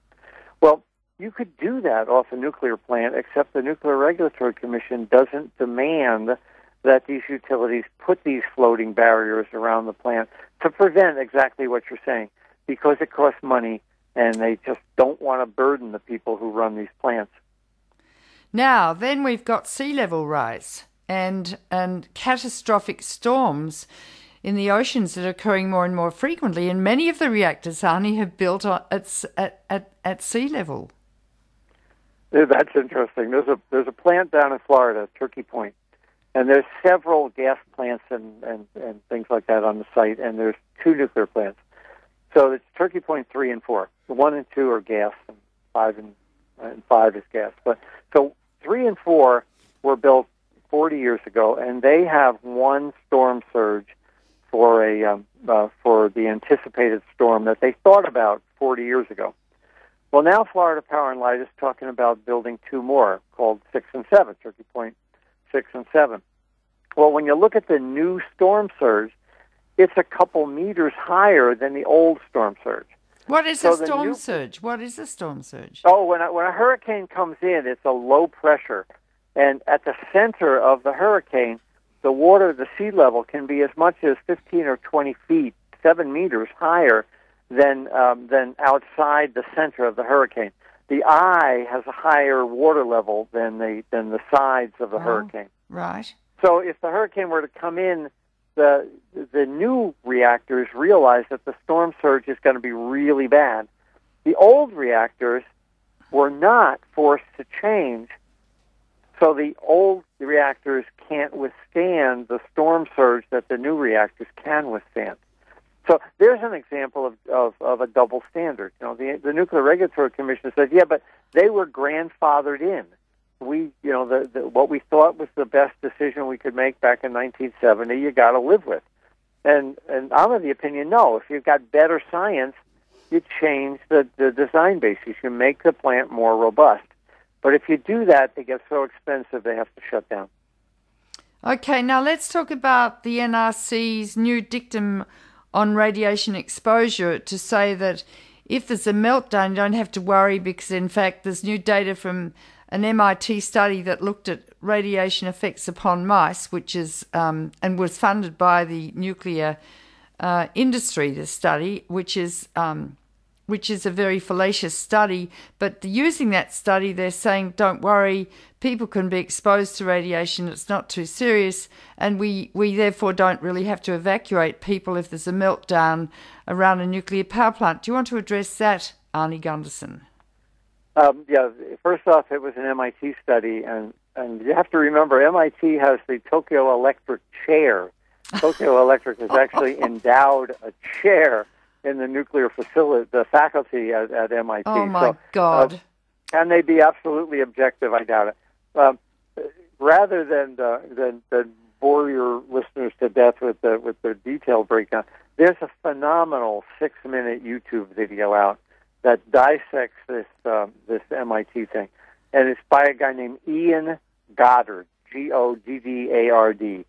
Well, you could do that off a nuclear plant, except the Nuclear Regulatory Commission doesn't demand that these utilities put these floating barriers around the plant to prevent exactly what you're saying. because it costs money, and they just don't want to burden the people who run these plants. Now, then we've got sea level rise and catastrophic storms in the oceans that are occurring more and more frequently, and many of the reactors, Arnie, have built at sea level. Yeah, that's interesting. There's a plant down in Florida, Turkey Point, and there's several gas plants and things like that on the site, and there's 2 nuclear plants. So it's Turkey Point 3 and 4. The 1 and 2 are gas, and 5 is gas. But so 3 and 4 were built 40 years ago, and they have one storm surge for the anticipated storm that they thought about 40 years ago. Well, now Florida Power and Light is talking about building 2 more called 6 and 7, Turkey Point 6 and 7. Well, when you look at the new storm surge, it's a couple meters higher than the old storm surge. What is a storm surge? What is a storm surge? Oh, when a hurricane comes in, it's a low pressure. And at the center of the hurricane, the water, the sea level, can be as much as 15 or 20 feet, 7 meters higher than outside the center of the hurricane. The eye has a higher water level than the sides of the hurricane. Right. So if the hurricane were to come in, the new reactors realize that the storm surge is going to be really bad. The old reactors were not forced to change, so the old reactors can't withstand the storm surge that the new reactors can withstand. So there's an example of a double standard. You know, the Nuclear Regulatory Commission said, yeah, but they were grandfathered in. What we thought was the best decision we could make back in 1970, you got to live with. And I'm of the opinion, no. If you've got better science, you change the design basis. You make the plant more robust. But if you do that, they get so expensive they have to shut down. Okay, now let's talk about the NRC's new dictum on radiation exposure to say that if there's a meltdown, you don't have to worry because, in fact, there's new data from an MIT study that looked at radiation effects upon mice, which is and was funded by the nuclear industry. This study, which is a very fallacious study, but using that study, they're saying, don't worry, people can be exposed to radiation, it's not too serious, and we therefore don't really have to evacuate people if there's a meltdown around a nuclear power plant. Do you want to address that, Arnie Gundersen? Yeah, first off, it was an MIT study, and you have to remember, MIT has the Tokyo Electric chair. Tokyo Electric has actually endowed a chair in the nuclear facility, the faculty at MIT. Oh, my God. Can they be absolutely objective? I doubt it. Rather than bore your listeners to death with the detailed breakdown, there's a phenomenal 6-minute YouTube video out that dissects this MIT thing, and it's by a guy named Ian Goddard, Goddard,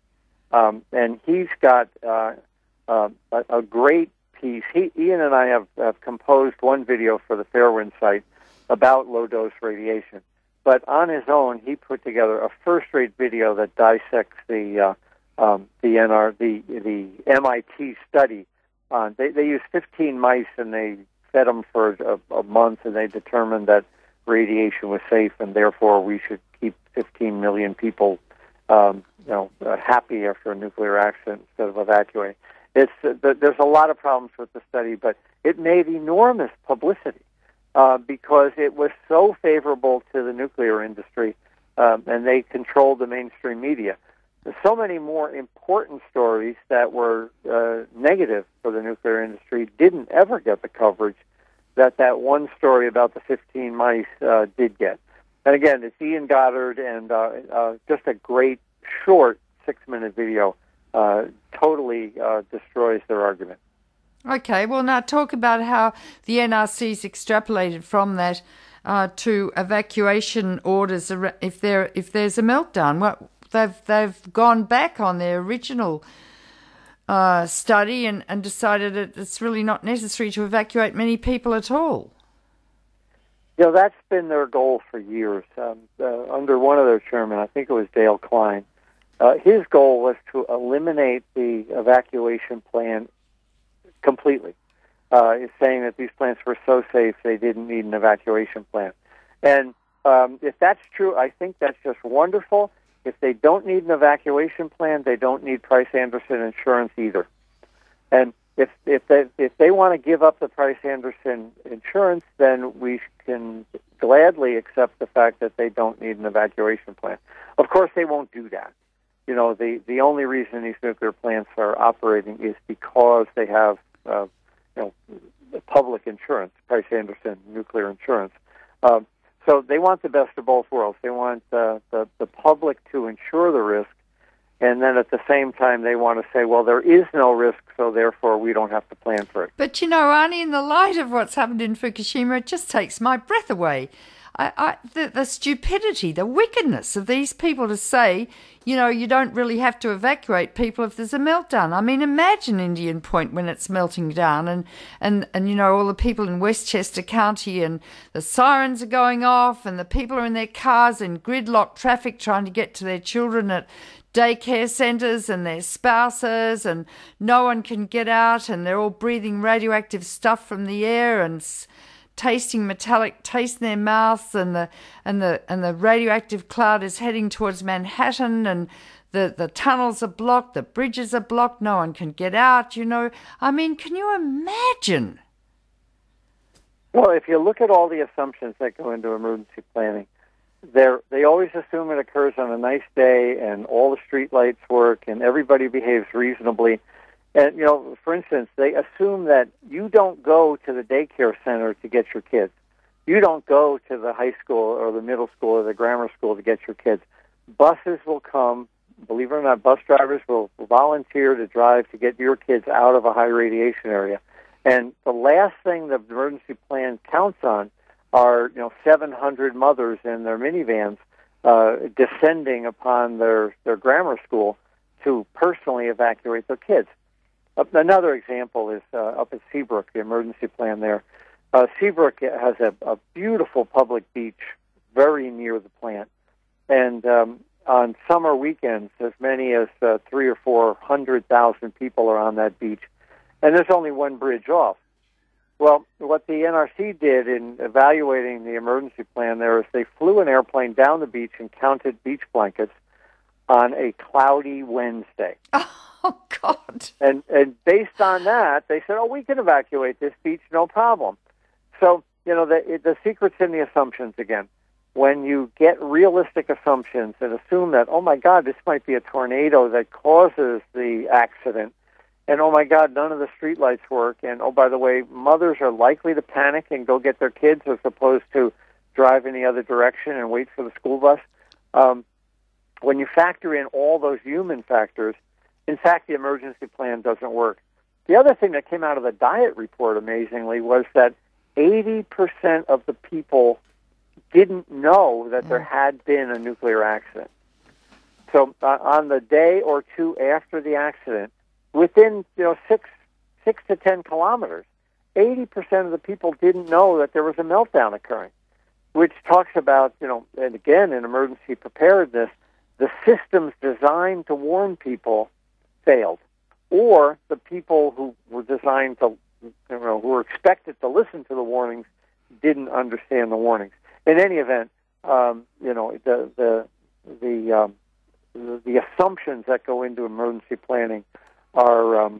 and he's got a great piece. Ian and I have composed one video for the Fairewinds site about low-dose radiation, but on his own, he put together a first-rate video that dissects the MIT study. They used 15 mice and they fed them for a month, and they determined that radiation was safe, and therefore we should keep 15 million people, happy after a nuclear accident instead of evacuating. There's a lot of problems with the study, but it made enormous publicity because it was so favorable to the nuclear industry, and they controlled the mainstream media. There's so many more important stories that were negative for the nuclear industry didn't ever get the coverage that one story about the 15 mice did get. And again, it's Ian Goddard, and just a great short 6-minute video totally destroys their argument. Okay, well, now talk about how the NRC's extrapolated from that to evacuation orders if there's a meltdown. Well, they've gone back on their original study and decided that it's really not necessary to evacuate many people at all. You know, that's been their goal for years. Under one of their chairmen, I think it was Dale Klein, his goal was to eliminate the evacuation plan completely. is saying that these plants were so safe they didn't need an evacuation plan. And if that's true, I think that's just wonderful. If they don't need an evacuation plan, they don't need Price-Anderson insurance either. And if they want to give up the Price-Anderson insurance, then we can gladly accept the fact that they don't need an evacuation plan. Of course, they won't do that. You know, the only reason these nuclear plants are operating is because they have public insurance, Price-Anderson nuclear insurance. So they want the best of both worlds. They want the public to insure the risk, and then at the same time they want to say, well, there is no risk, so therefore we don't have to plan for it. But, you know, Arnie, in the light of what's happened in Fukushima, it just takes my breath away. The stupidity, the wickedness of these people to say, you know, you don't really have to evacuate people if there's a meltdown. I mean, imagine Indian Point when it's melting down and you know, all the people in Westchester County and the sirens are going off and the people are in their cars in gridlock traffic trying to get to their children at daycare centres and their spouses, and no one can get out, and they're all breathing radioactive stuff from the air and tasting metallic taste in their mouths, and the radioactive cloud is heading towards Manhattan, and the tunnels are blocked, the bridges are blocked, no one can get out, you know. I mean, can you imagine? Well, if you look at all the assumptions that go into emergency planning, they always assume it occurs on a nice day and all the street lights work and everybody behaves reasonably. And, you know, for instance, they assume that you don't go to the daycare center to get your kids. You don't go to the high school or the middle school or the grammar school to get your kids. Buses will come. Believe it or not, bus drivers will volunteer to drive to get your kids out of a high radiation area. And the last thing the emergency plan counts on are, 700 mothers in their minivans descending upon their grammar school to personally evacuate their kids. Another example is up at Seabrook, the emergency plan there. Seabrook has a beautiful public beach very near the plant. And on summer weekends, as many as 300,000 or 400,000 people are on that beach. And there's only one bridge off. Well, what the NRC did in evaluating the emergency plan there is they flew an airplane down the beach and counted beach blankets on a cloudy Wednesday. Oh, God. And based on that, they said, we can evacuate this beach, no problem. So, the secret's in the assumptions again. When you get realistic assumptions and assume that, oh, my God, this might be a tornado that causes the accident, and, oh, my God, none of the streetlights work, and, oh, by the way, mothers are likely to panic and go get their kids as opposed to drive in the other direction and wait for the school bus. When you factor in all those human factors, in fact, the emergency plan doesn't work. The other thing that came out of the diet report, amazingly, was that 80% of the people didn't know that there had been a nuclear accident. So on the day or two after the accident, within 6 to 10 kilometers, 80% of the people didn't know that there was a meltdown occurring, which talks about, and again, in emergency preparedness, the systems designed to warn people failed, or the people who were designed to, who were expected to listen to the warnings didn't understand the warnings. In any event, the assumptions that go into emergency planning are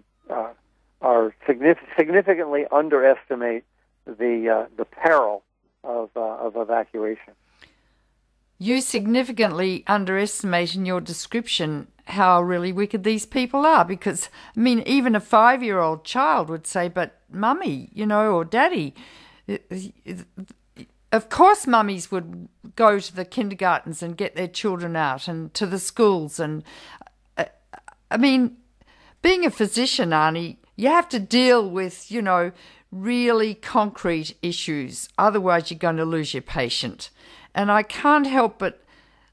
significantly underestimate the peril of evacuation. You significantly underestimate in your description how really wicked these people are, because, I mean, even a 5-year-old child would say, but mummy, or daddy, of course mummies would go to the kindergartens and get their children out and to the schools. And, I mean, being a physician, Arnie, you have to deal with, really concrete issues. Otherwise, you're going to lose your patient. And I can't help but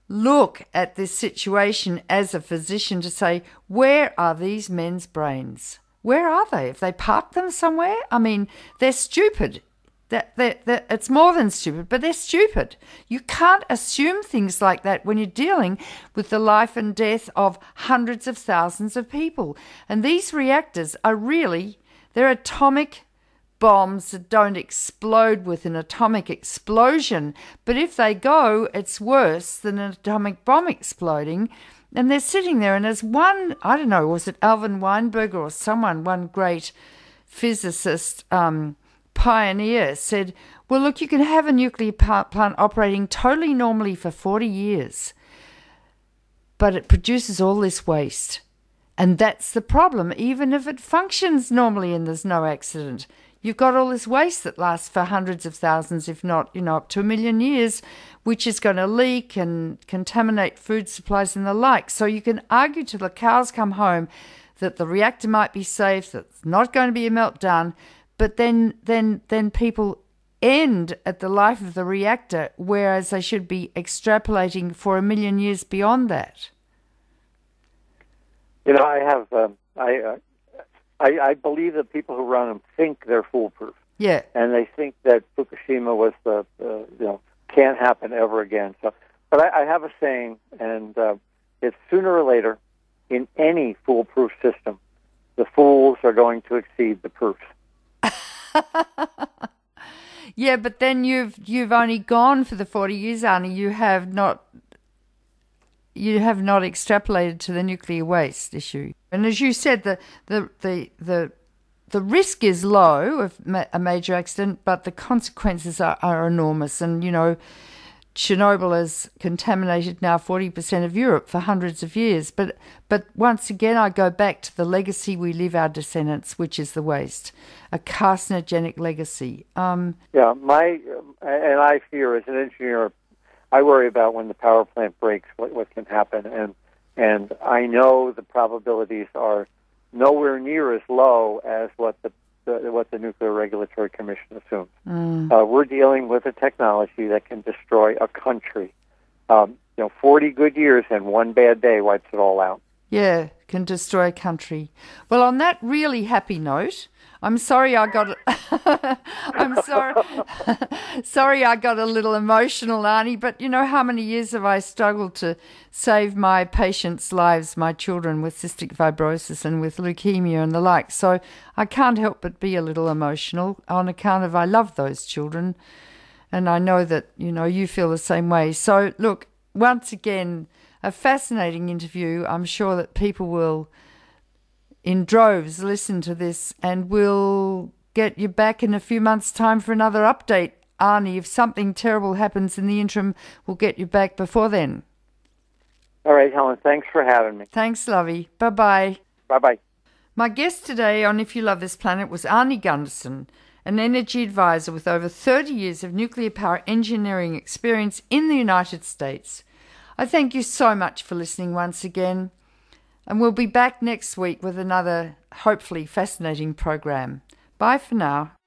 look at this situation as a physician to say, where are these men's brains? Where are they? Have they parked them somewhere? I mean, they're stupid. It's more than stupid, but they're stupid. You can't assume things like that when you're dealing with the life and death of hundreds of thousands of people. And these reactors are really, they're atomic bombs that don't explode with an atomic explosion. But if they go, it's worse than an atomic bomb exploding. And they're sitting there, and as one, I don't know, was it Alvin Weinberger or someone, one great physicist, pioneer, said, well, look, you can have a nuclear plant operating totally normally for 40 years, but it produces all this waste. And that's the problem. Even if it functions normally and there's no accident, you've got all this waste that lasts for hundreds of thousands, if not, up to 1 million years, which is going to leak and contaminate food supplies and the like. So you can argue till the cows come home that the reactor might be safe, that it's not going to be a meltdown, but then people end at the life of the reactor, whereas they should be extrapolating for 1 million years beyond that. I believe that people who run them think they're foolproof. Yeah. And they think that Fukushima was can't happen ever again. So, but I have a saying, and it's sooner or later, in any foolproof system, the fools are going to exceed the proofs. Yeah, but then you've only gone for the 40 years, Arnie. You have not extrapolated to the nuclear waste issue. And as you said, the risk is low of a major accident, but the consequences are enormous. And Chernobyl has contaminated now 40% of Europe for hundreds of years. But once again, I go back to the legacy we leave our descendants, which is the waste, a carcinogenic legacy. And I fear as an engineer, I worry about when the power plant breaks, what can happen, and I know the probabilities are nowhere near as low as what the Nuclear Regulatory Commission assumes. We're dealing with a technology that can destroy a country. 40 good years and one bad day wipes it all out. Yeah, can destroy a country. Well, on that really happy note, I'm sorry I got sorry I got a little emotional, Arnie, but how many years have I struggled to save my patients' lives, my children with cystic fibrosis and with leukemia and the like. So I can't help but be a little emotional on account of I love those children, and I know that, you feel the same way. So look, once again, a fascinating interview. I'm sure that people will in droves listen to this, and we'll get you back in a few months' time for another update. Arnie, if something terrible happens in the interim, we'll get you back before then. All right, Helen, thanks for having me. Thanks, lovey. Bye-bye. Bye-bye. My guest today on If You Love This Planet was Arnie Gundersen, an energy advisor with over 30 years of nuclear power engineering experience in the United States. I thank you so much for listening once again, and we'll be back next week with another, hopefully, fascinating program. Bye for now.